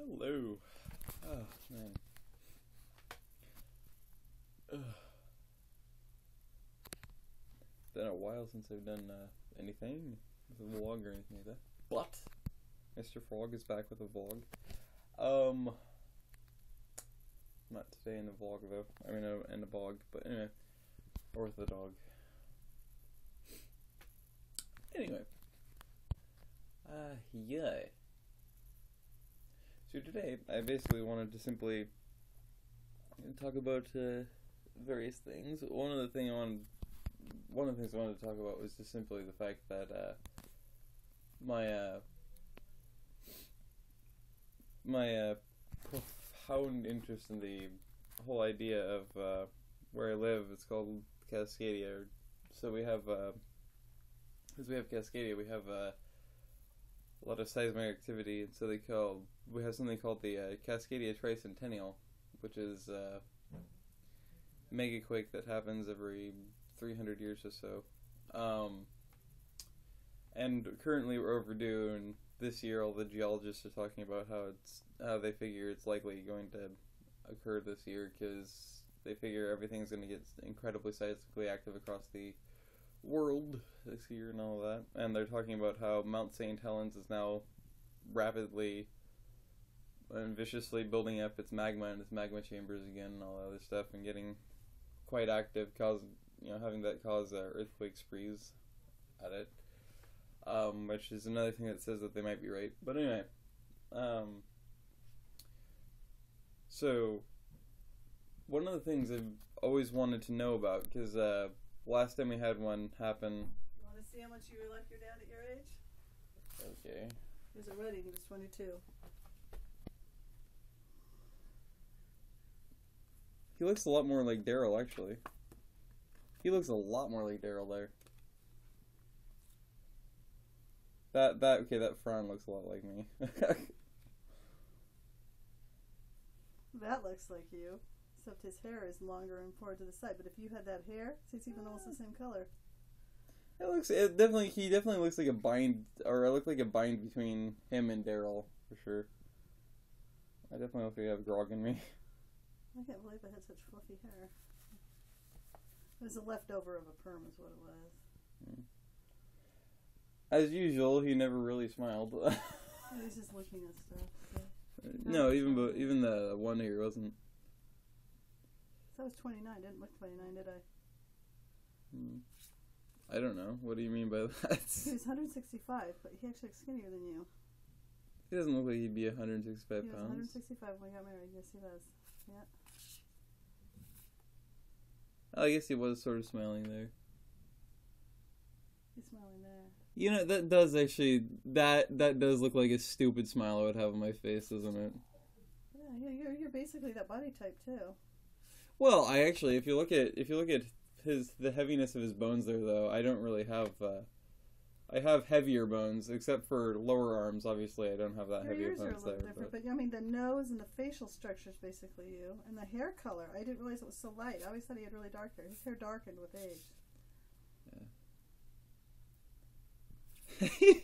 Hello. Oh, man. Been a while since I've done anything with a vlog or anything like that. But Mr. Frog is back with a vlog. Not today in the vlog though. I mean, in the vlog, but anyway, or with the dog. Anyway, yeah. So today, I basically wanted to simply talk about various things. One of the things I wanted to talk about was just simply the fact that my profound interest in the whole idea of where I live. It's called Cascadia. So we have, because we have Cascadia, we have a lot of seismic activity, and so we have something called the Cascadia Tricentennial, which is a megaquake that happens every 300 years or so. And currently we're overdue, and this year all the geologists are talking about how they figure it's likely going to occur this year, because they figure everything's going to get incredibly seismically active across the world this year and all of that. And they're talking about how Mount St. Helens is now rapidly and viciously building up its magma and its magma chambers again and all that other stuff, and getting quite active, having that cause earthquake sprees at it, which is another thing that says that they might be right. But anyway, so one of the things I've always wanted to know about, because last time we had one happen. You want to see how much you were like your dad at your age? Okay. He was already, he was 22. He looks a lot more like Daryl, actually. He looks a lot more like Daryl there. That frown looks a lot like me. That looks like you. Except his hair is longer and forward to the side. But if you had that hair, see, it's even almost the same color. He definitely looks like a bind, or I look like a bind between him and Daryl, for sure. I definitely look like I have grog in me. I can't believe I had such fluffy hair. It was a leftover of a perm is what it was. As usual, he never really smiled. He was just looking at stuff. So. No, even the one here wasn't. So I was 29. Didn't look 29, did I? I don't know. What do you mean by that? He was 165, but he actually looks skinnier than you. He doesn't look like he'd be 165 pounds. He was 165 when we got married. Yes, he does. Yeah. I guess he was sort of smiling there. He's smiling there. You know, that does actually, that does look like a stupid smile I would have on my face, doesn't it? Yeah, you're basically that body type too. Well, I actually, if you look at the heaviness of his bones there, though, I don't really have, I have heavier bones, except for lower arms. Obviously, I don't have that heavier bones there. Your ears are a little different, but I mean, the nose and the facial structure is basically you, and the hair color. I didn't realize it was so light. I always thought he had really dark hair. His hair darkened with age. Yeah.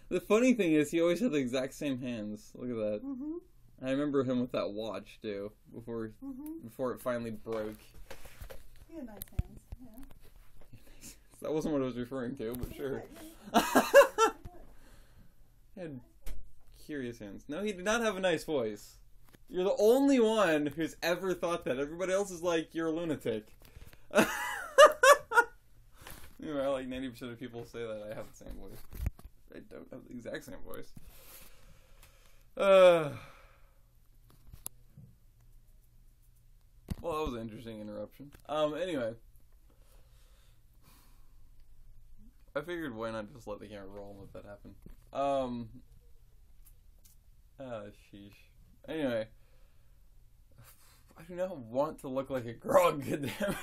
The funny thing is, he always had the exact same hands. Look at that. Mm-hmm. I remember him with that watch too, before it finally broke. He had nice hands. Yeah. That wasn't what I was referring to, but sure. He had curious hands. No, he did not have a nice voice. You're the only one who's ever thought that. Everybody else is like, you're a lunatic. You know, like 90% of people say that I have the same voice. I don't have the exact same voice. Well, that was an interesting interruption. Anyway. I figured why not just let the camera roll and let that happen. Sheesh. Anyway. I do not want to look like a grog, goddammit.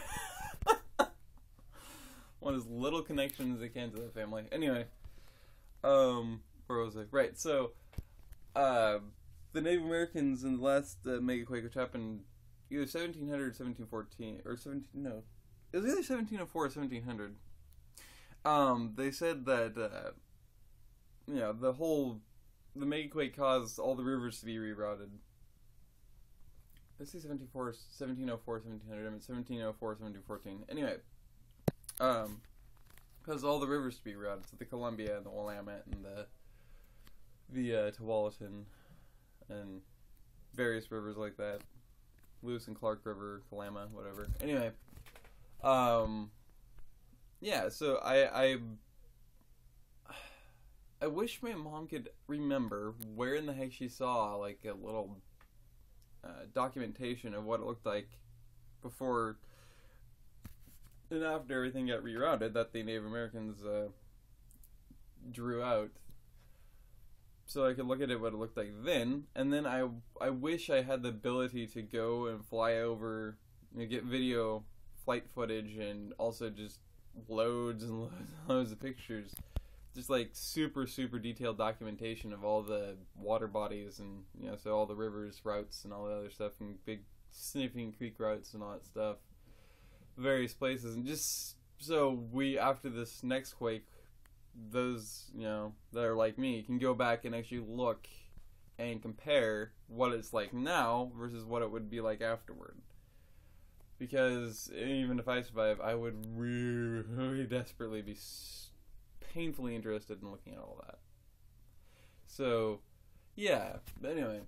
Want as little connection as I can to the family. Anyway. Where was I? Right, so, the Native Americans in the last megaquake, which happened either 1700 or 1714, or 17, no. It was either 1704 or 1700. They said that, the whole the megaquake caused all the rivers to be rerouted. Let's see, 1704, 1700, I mean 1704, 1714. Anyway, caused all the rivers to be rerouted. So the Columbia and the Willamette and the Tualatin and various rivers like that. Lewis and Clark River, Kalama, whatever. Anyway, yeah, so I wish my mom could remember where in the heck she saw, like, a little documentation of what it looked like before and after everything got rerouted that the Native Americans drew out. So I could look at it, what it looked like then, and then I wish I had the ability to go and fly over, get video flight footage, and also just loads and loads and loads of pictures. Just like super, super detailed documentation of all the water bodies and, so all the rivers, routes, and all the other stuff, and big sniffing creek routes and all that stuff. Various places, and just so we, after this next quake, those, that are like me, can go back and actually look and compare what it's like now versus what it would be like afterward. Because even if I survive, I would really desperately be painfully interested in looking at all that. So, yeah. But anyway,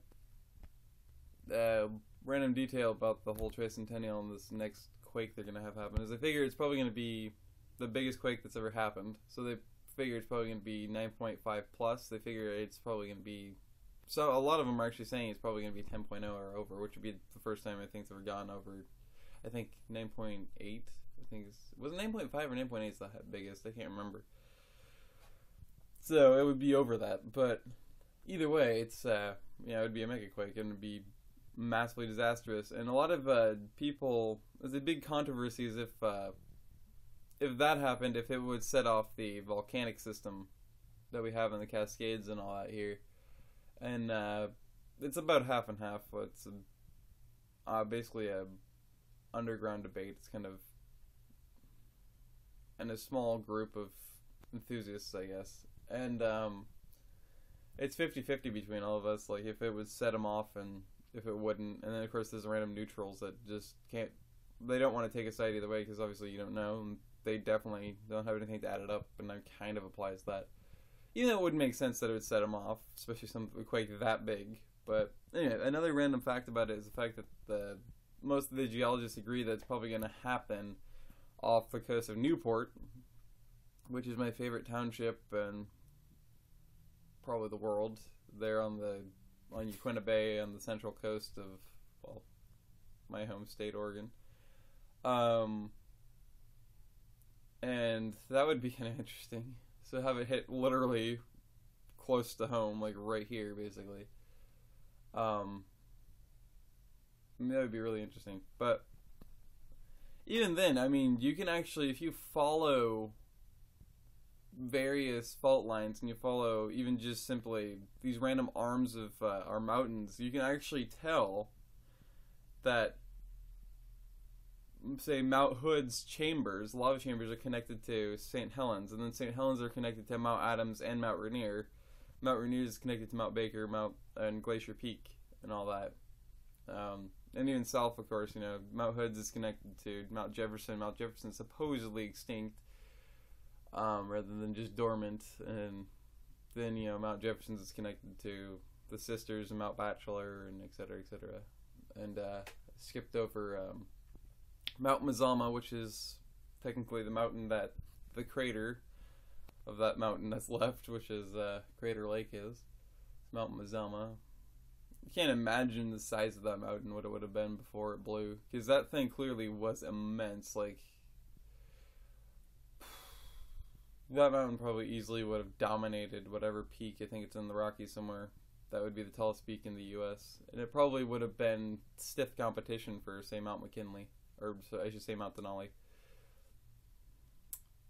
random detail about the whole Tricentennial and this next quake they're gonna have happen is I figure it's probably gonna be the biggest quake that's ever happened. So they figure it's probably gonna be 9.5 plus. They figure it's probably gonna be, so a lot of them are actually saying it's probably gonna be 10.0 or over, which would be the first time I think it's ever gone over. I think 9.8. I think was it 9.5 or 9.8 is the biggest? I can't remember. So it would be over that, but either way, it's it would be a megaquake and it would be massively disastrous. And a lot of people, there's a big controversy is if that happened, if it would set off the volcanic system that we have in the Cascades and all that here. And it's about half and half. It's basically a underground debate. It's kind of in a small group of enthusiasts, I guess. And it's 50-50 between all of us, like if it would set them off and if it wouldn't. And then of course there's random neutrals that just can't, they don't want to take a side either way because obviously you don't know, and they definitely don't have anything to add it up, and that kind of applies that. Even though it wouldn't make sense that it would set them off, especially some quake that big. But anyway, another random fact about it is the fact that most of the geologists agree that it's probably going to happen off the coast of Newport, which is my favorite township and probably the world. There on Uquinna Bay on the central coast of, well, my home state, Oregon. And that would be kind of interesting. So have it hit literally close to home, like right here, basically. That would be really interesting. But even then, I mean, you can actually, if you follow various fault lines and you follow even just simply these random arms of our mountains, you can actually tell that, say, Mount Hood's chambers, lava chambers, are connected to St. Helens, and then St. Helens are connected to Mount Adams and Mount Rainier. Mount Rainier is connected to Mount Baker, and Glacier Peak, and all that. And even south, of course, Mount Hood's is connected to Mount Jefferson. Mount Jefferson's supposedly extinct, rather than just dormant. And then, Mount Jefferson's is connected to the Sisters and Mount Bachelor, and et cetera, et cetera. And skipped over Mount Mazama, which is technically the mountain that the crater of that mountain that's left, which is Crater Lake is. Mount Mazama. You can't imagine the size of that mountain, what it would have been before it blew. Because that thing clearly was immense. Like, that mountain probably easily would have dominated whatever peak. I think it's in the Rockies somewhere. That would be the tallest peak in the U.S. And it probably would have been stiff competition for, say, Mount McKinley. Or, so I should say, Mount Denali.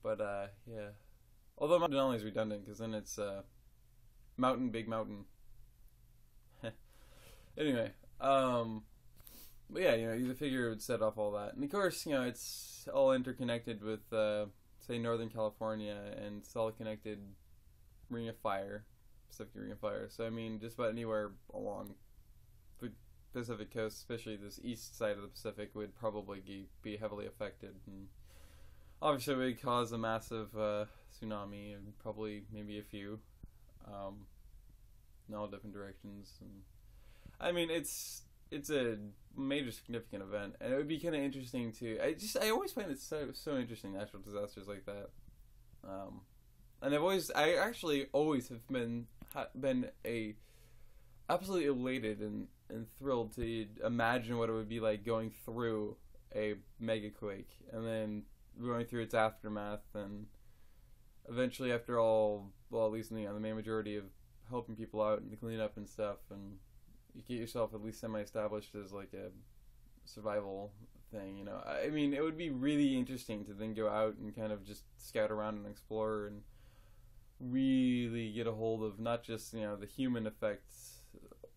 But, yeah. Although Mount Denali is redundant, because then it's mountain, big mountain. Anyway, but yeah, you figure it would set off all that. And of course, it's all interconnected with, say, Northern California, and it's all connected Ring of Fire. Pacific Ring of Fire. So I mean, just about anywhere along the Pacific coast, especially this east side of the Pacific, would probably be heavily affected, and obviously it would cause a massive tsunami, and probably maybe a few, in all different directions. And I mean, it's a major significant event, and it would be kind of interesting to. I always find it so interesting, natural disasters like that. And I actually always have been absolutely elated and thrilled to imagine what it would be like going through a megaquake and then going through its aftermath, and eventually, after all, well, at least the main majority of helping people out and the cleanup and stuff, and you get yourself at least semi-established as like a survival thing, you know. I mean, it would be really interesting to then go out and kind of just scout around and explore and really get a hold of not just, you know, the human effects,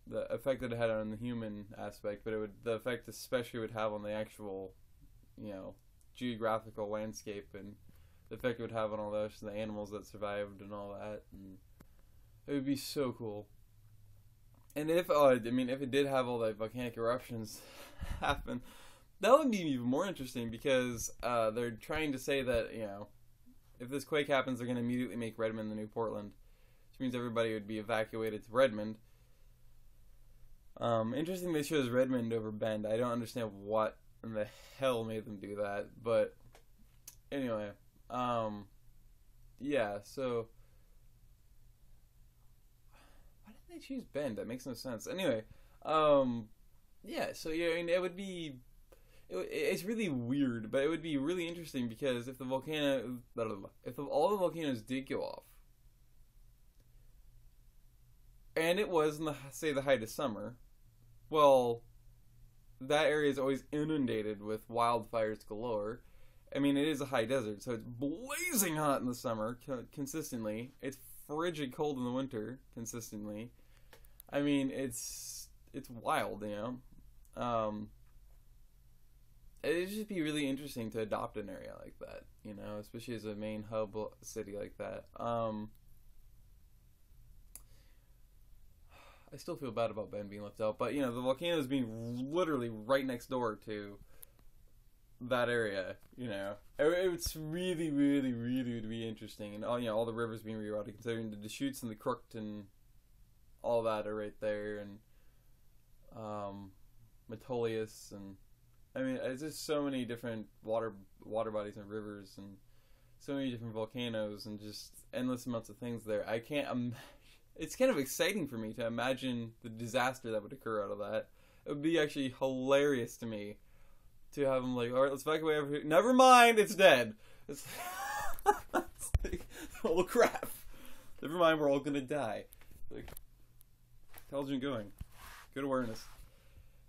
the effect that it had on the human aspect, but the effect especially would have on the actual, you know, geographical landscape, and the effect it would have on all the animals that survived and all that. And it would be so cool. And if it did have all the volcanic eruptions happen, that would be even more interesting, because they're trying to say that, you know, if this quake happens, they're going to immediately make Redmond the new Portland, which means everybody would be evacuated to Redmond. Interesting they chose Redmond over Bend. I don't understand what in the hell made them do that, but anyway, yeah, so why didn't they choose Bend? That makes no sense. Anyway, yeah, so yeah, I mean, it's really weird, but it would be really interesting, because if all the volcanoes did go off, and it was in the height of summer, well, that area is always inundated with wildfires galore. I mean, it is a high desert, so it's blazing hot in the summer consistently. It's frigid cold in the winter consistently. I mean, it's wild, you know. It'd just be really interesting to adopt an area like that, you know, especially as a main hub city like that. I still feel bad about Bend being left out, but, you know, the volcano is being literally right next door to that area, you know. It's really, really, really would be interesting, and all the rivers being rerouted, considering the Deschutes and the Crooked and all that are right there, and Metolius, and I mean, it's just so many different water bodies and rivers, and so many different volcanoes, and just endless amounts of things there. I can't. It's kind of exciting for me to imagine the disaster that would occur out of that. It would be actually hilarious to me to have them like, all right, let's evacuate over here. Never mind, it's dead. It's like, oh crap! Never mind, we're all gonna die. Like, intelligent going, good awareness.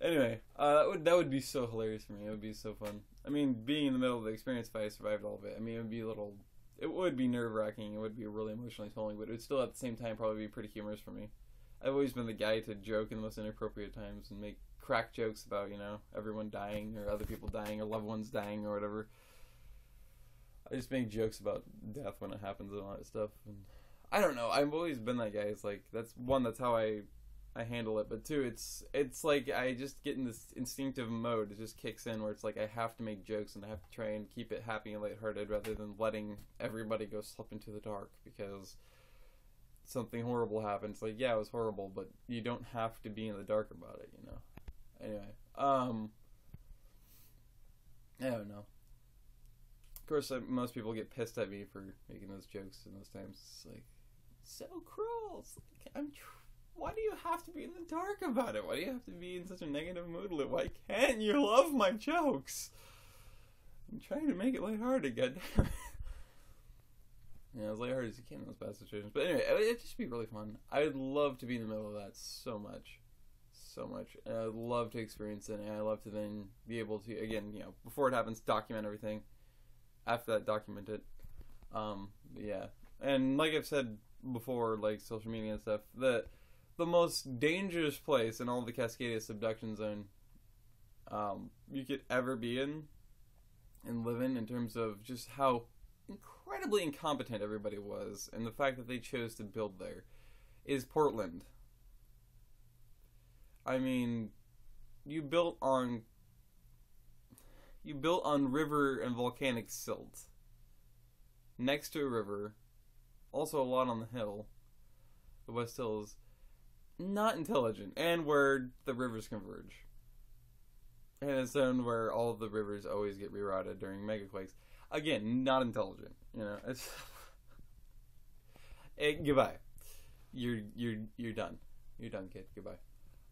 Anyway, that would be so hilarious for me. It would be so fun. I mean, being in the middle of the experience, if I survived all of it, I mean, it would be nerve-wracking. It would be really emotionally tolling, but it would still, at the same time, probably be pretty humorous for me. I've always been the guy to joke in the most inappropriate times and make crack jokes about, you know, everyone dying or other people dying or loved ones dying or whatever. I just make jokes about death when it happens and all that stuff. And I don't know. I've always been that guy. It's like, that's how I handle it, but two, it's like I just get in this instinctive mode. It just kicks in where it's like I have to make jokes and I have to try and keep it happy and lighthearted rather than letting everybody go slip into the dark because something horrible happened. It's like, yeah, it was horrible, but you don't have to be in the dark about it, you know. Anyway, I don't know. Of course, most people get pissed at me for making those jokes in those times. It's like, so cruel. It's like, why do you have to be in the dark about it? Why do you have to be in such a negative mood? Why can't you love my jokes? I'm trying to make it lighthearted, goddammit. Yeah, as lighthearted as you can in those bad situations. But anyway, it'd just be really fun. I would love to be in the middle of that so much. So much. And I'd love to experience it, and I'd love to then be able to, again, you know, before it happens, document everything. After that, document it. Yeah. And like I've said before, like social media and stuff, the most dangerous place in all the Cascadia subduction zone you could ever be in and live in terms of just how incredibly incompetent everybody was and the fact that they chose to build there is Portland. I mean, you built on river and volcanic silt. Next to a river, also a lot on the hill, the West Hills. Not intelligent, and where the rivers converge. And a zone where all the rivers always get rerouted during megaquakes. Again, not intelligent. You know, it's goodbye. You're done. You're done, kid. Goodbye.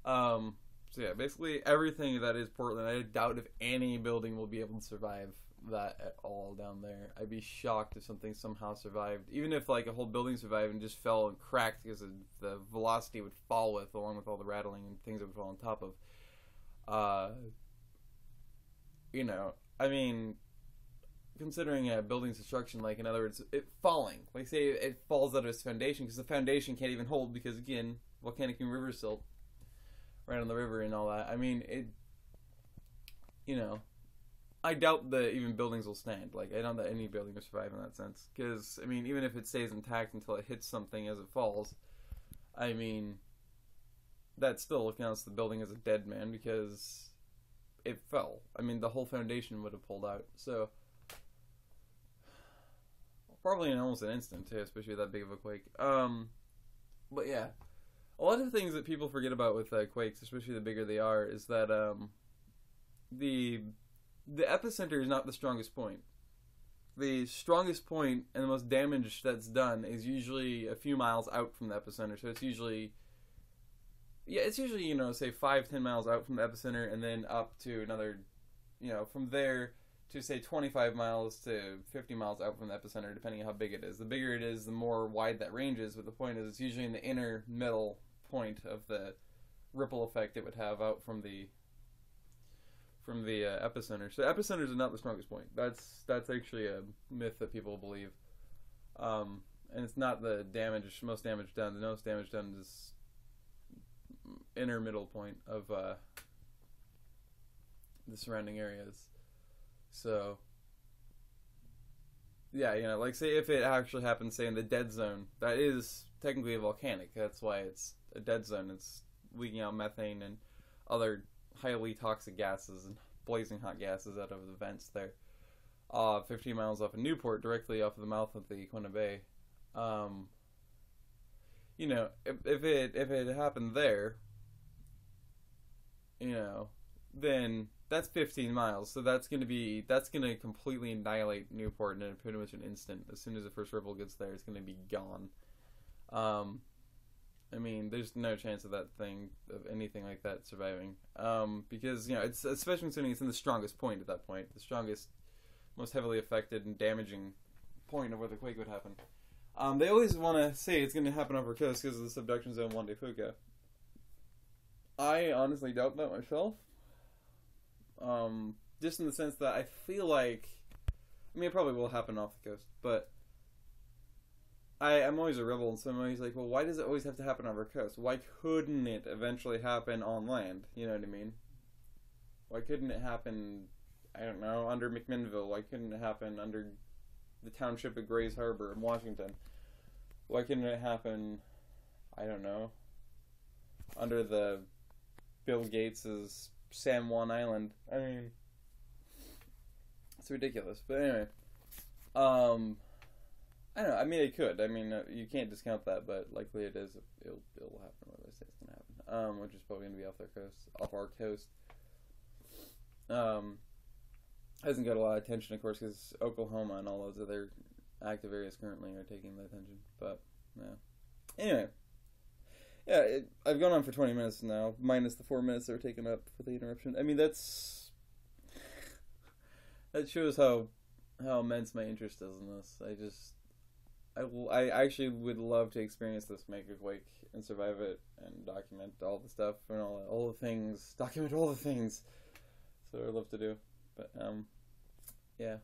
So yeah, basically everything that is Portland, I doubt if any building will be able to survive that at all down there. I'd be shocked if something somehow survived. Even if like a whole building survived and just fell and cracked because of the velocity it would fall with, along with all the rattling and things it would fall on top of. You know, I mean, considering a building's destruction, like in other words, it falling. Like say it falls out of its foundation because the foundation can't even hold because again, volcanic and river silt right on the river and all that. I mean, it, you know, I doubt that even buildings will stand. Like, I doubt that any building will survive in that sense. Because, I mean, even if it stays intact until it hits something as it falls, I mean, that still counts the building as a dead man because it fell. I mean, the whole foundation would have pulled out. So, probably in almost an instant, too, especially that big of a quake. But yeah, a lot of things that people forget about with quakes, especially the bigger they are, is that the epicenter is not the strongest point. The strongest point and the most damage that's done is usually a few miles out from the epicenter. So it's usually, you know, say 5-10 miles out from the epicenter and then up to another, you know, from there to say 25 miles to 50 miles out from the epicenter, depending on how big it is. The bigger it is, the more wide that range is, but the point is it's usually in the inner middle point of the ripple effect it would have out from the epicenter. So epicenters is not the strongest point. That's actually a myth that people believe. And it's not the most damage done. The most damage done is inner middle point of the surrounding areas. So yeah, you know, like say if it actually happens, say in the dead zone, that is technically a volcanic. That's why it's a dead zone. It's leaking out methane and other highly toxic gases and blazing hot gases out of the vents there. 15 miles off of Newport, directly off of the mouth of the Quina Bay. You know, if it happened there, you know, then that's 15 miles. So that's gonna completely annihilate Newport in pretty much an instant. As soon as the first ripple gets there, it's gonna be gone. I mean, there's no chance of anything like that surviving. Because, you know, it's especially considering it's in the strongest point at that point. The strongest, most heavily affected and damaging point of where the quake would happen. They always want to say it's going to happen over coast because of the subduction zone Juan de Fuca. I honestly doubt that myself. Just in the sense that I feel like, I mean, it probably will happen off the coast, but I'm always a rebel, and so I'm always like, well, why does it always have to happen on our coast? Why couldn't it eventually happen on land? You know what I mean? Why couldn't it happen, I don't know, under McMinnville? Why couldn't it happen under the township of Grays Harbor in Washington? Why couldn't it happen, I don't know, under the Bill Gates's San Juan Island? I mean, it's ridiculous. But anyway, I don't know. I mean, it could. I mean, you can't discount that, but likely it is. It'll happen where they say it's going to happen. Which is probably going to be off our coast. Hasn't got a lot of attention, of course, because Oklahoma and all those other active areas currently are taking the attention. But yeah. Anyway, yeah, I've gone on for 20 minutes now, minus the 4 minutes that were taken up for the interruption. I mean, that shows how immense my interest is in this. I actually would love to experience this megaquake and survive it and document all the stuff and all the things. Document all the things. So I'd love to do. But, yeah.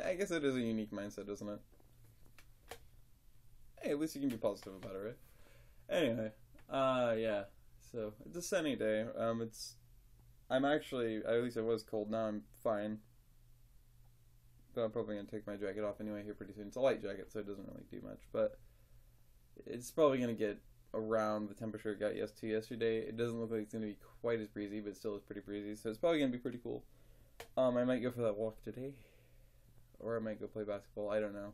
I guess it is a unique mindset, isn't it? Hey, at least you can be positive about it, right? Anyway, yeah. So, it's a sunny day. I'm actually, at least it was cold, now I'm fine. but I'm probably going to take my jacket off anyway here pretty soon. It's a light jacket, so it doesn't really do much, but it's probably going to get around the temperature it got yesterday. It doesn't look like it's going to be quite as breezy, but it still is pretty breezy, so it's probably going to be pretty cool. I might go for that walk today, or I might go play basketball. I don't know.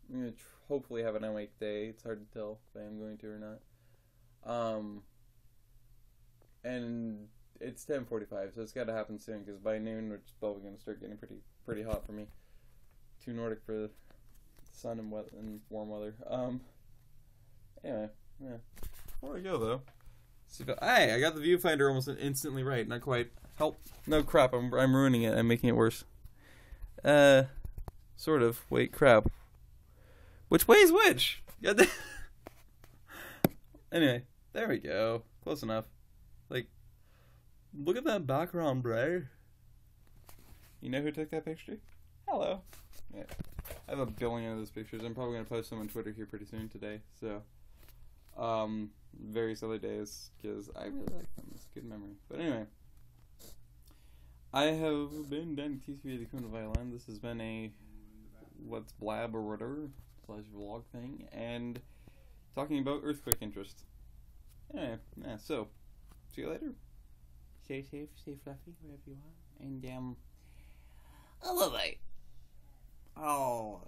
I'm going to hopefully have an awake day. It's hard to tell if I am going to or not. And it's 10:45, so it's got to happen soon, because by noon it's probably going to start getting pretty hot for me. Too Nordic for the sun and warm weather. Anyway, yeah. Before we go though, hey, I got the viewfinder almost instantly right. Not quite. Help! No crap. I'm ruining it. I'm making it worse. Sort of. Wait, crap. Which way is which? Anyway, there we go. Close enough. Like, look at that background, bro. You know who took that picture? Hello. Yeah. I have a billion of those pictures. I'm probably going to post them on Twitter here pretty soon today. So, various other days, because I really like them. It's a good memory. But anyway, I have been Danderdian, TheCriminalViolin. This has been a Let's Blab or whatever / vlog thing, and talking about earthquake interest. Anyway, yeah, so, see you later. Stay safe, stay fluffy, wherever you are, and, bye-bye. Oh.